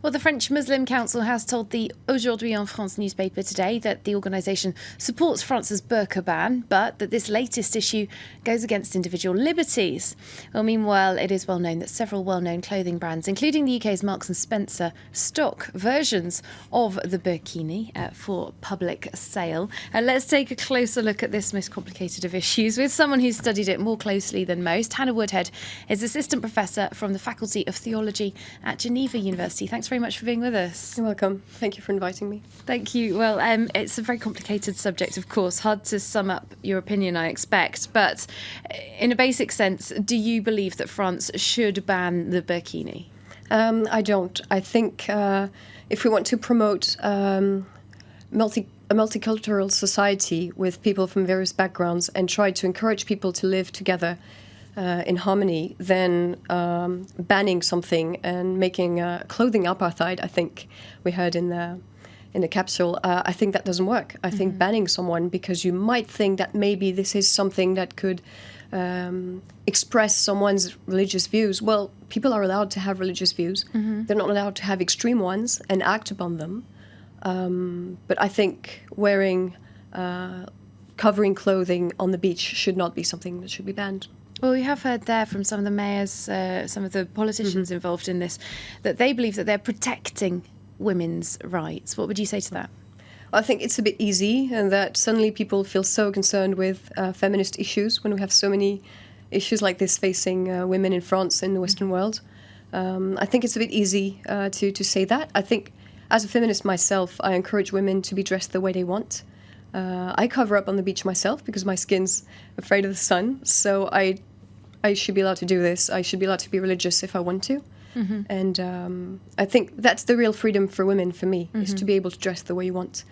Well, the French Muslim Council has told the Aujourd'hui en France newspaper today that the organisation supports France's burqa ban, but that this latest issue goes against individual liberties. Well, meanwhile, it is well known that several well-known clothing brands, including the UK's Marks & Spencer, stock versions of the Burkini for public sale. Let's take a closer look at this most complicated of issues with someone who's studied it more closely than most. Hanna Woodhead is Assistant Professor from the Faculty of Theology at Geneva University. Thanks very much for being with us. You're welcome. Thank you for inviting me. Thank you. Well, it's a very complicated subject, of course. Hard to sum up your opinion, I expect. But in a basic sense, do you believe that France should ban the Burkini? I don't. I think if we want to promote a multicultural society with people from various backgrounds and try to encourage people to live together in harmony, then banning something and making clothing apartheid, I think we heard in the capsule, I think that doesn't work. I think banning someone because you might think that maybe this is something that could express someone's religious views. Well, people are allowed to have religious views. They're not allowed to have extreme ones and act upon them. But I think covering clothing on the beach should not be something that should be banned. Well, we have heard there from some of the mayors, some of the politicians involved in this, that they believe that they're protecting women's rights. What would you say to that? I think it's a bit easy, and that suddenly people feel so concerned with feminist issues when we have so many issues like this facing women in France and the Western world. I think it's a bit easy to say that. I think as a feminist myself, I encourage women to be dressed the way they want. I cover up on the beach myself because my skin's afraid of the sun, so I should be allowed to do this. I should be allowed to be religious if I want to. And I think that's the real freedom for women, for me, is to be able to dress the way you want,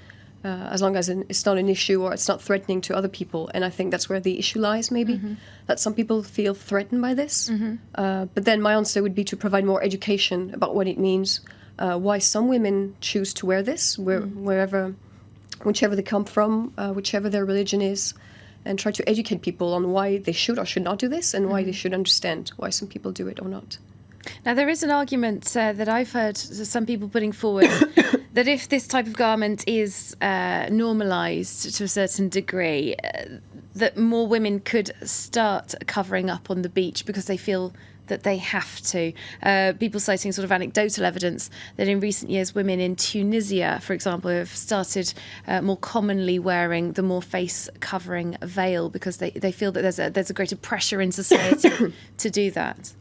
as long as it's not an issue or it's not threatening to other people. And I think that's where the issue lies, maybe, that some people feel threatened by this. But then my answer would be to provide more education about what it means, why some women choose to wear this, whichever they come from, whichever their religion is, and try to educate people on why they should or should not do this and why they should understand why some people do it or not. Now, there is an argument that I've heard some people putting forward that if this type of garment is normalised to a certain degree, that more women could start covering up on the beach because they feel that they have to. People citing sort of anecdotal evidence that in recent years women in Tunisia, for example, have started more commonly wearing the more face-covering veil because they feel that there's a greater pressure in society to do that.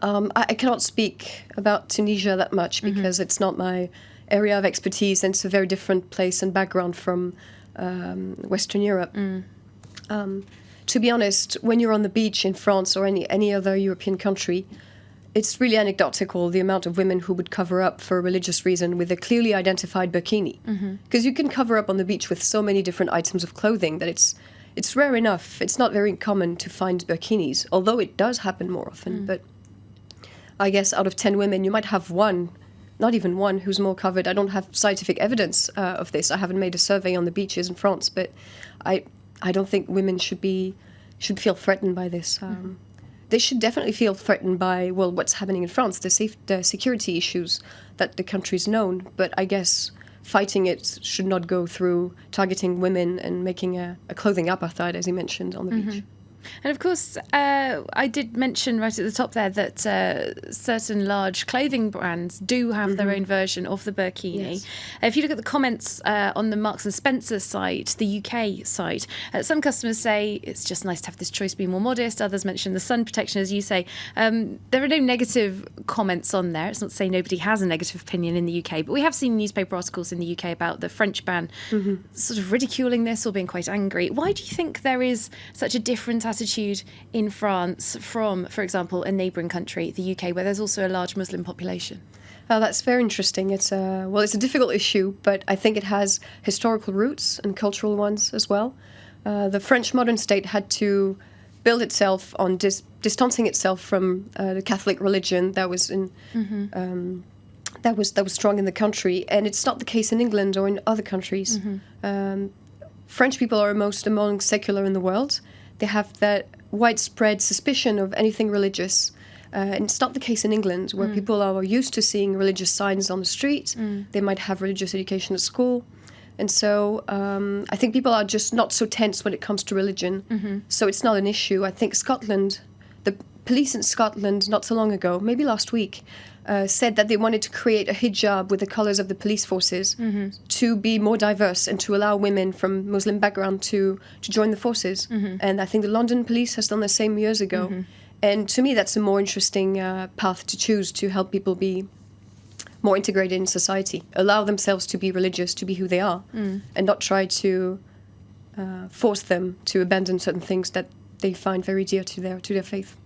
I cannot speak about Tunisia that much because it's not my area of expertise, and it's a very different place and background from Western Europe. To be honest, when you're on the beach in France or any other European country, it's really anecdotal, the amount of women who would cover up for a religious reason with a clearly identified burkini. Because you can cover up on the beach with so many different items of clothing that it's rare enough. It's not very common to find burkinis, although it does happen more often. But I guess out of 10 women, you might have one, not even one, who's more covered. I don't have scientific evidence of this. I haven't made a survey on the beaches in France, but I don't think women should feel threatened by this. They should definitely feel threatened by, well, what's happening in France, the security issues that the country's known. But I guess fighting it should not go through targeting women and making a clothing apartheid, as you mentioned, on the beach. And of course, I did mention right at the top there that certain large clothing brands do have their own version of the Burkini. Yes. If you look at the comments on the Marks & Spencer site, the UK site, some customers say it's just nice to have this choice be more modest. Others mention the sun protection, as you say. There are no negative comments on there. It's not to say nobody has a negative opinion in the UK, but we have seen newspaper articles in the UK about the French ban sort of ridiculing this or being quite angry. Why do you think there is such a different attitude in France from, for example, a neighbouring country, the UK, where there's also a large Muslim population? That's very interesting. It's a difficult issue, but I think it has historical roots and cultural ones as well. The French modern state had to build itself on distancing itself from the Catholic religion that was that was strong in the country, and it's not the case in England or in other countries. French people are most among secular in the world. They have that widespread suspicion of anything religious And it's not the case in England, where people are used to seeing religious signs on the street. They might have religious education at school. And so I think people are just not so tense when it comes to religion. So it's not an issue. I think Scotland, the police in Scotland not so long ago, maybe last week, said that they wanted to create a hijab with the colours of the police forces to be more diverse and to allow women from Muslim background to join the forces. And I think the London police has done the same years ago. And to me, that's a more interesting path to choose to help people be more integrated in society, allow themselves to be religious, to be who they are, and not try to force them to abandon certain things that they find very dear to their faith.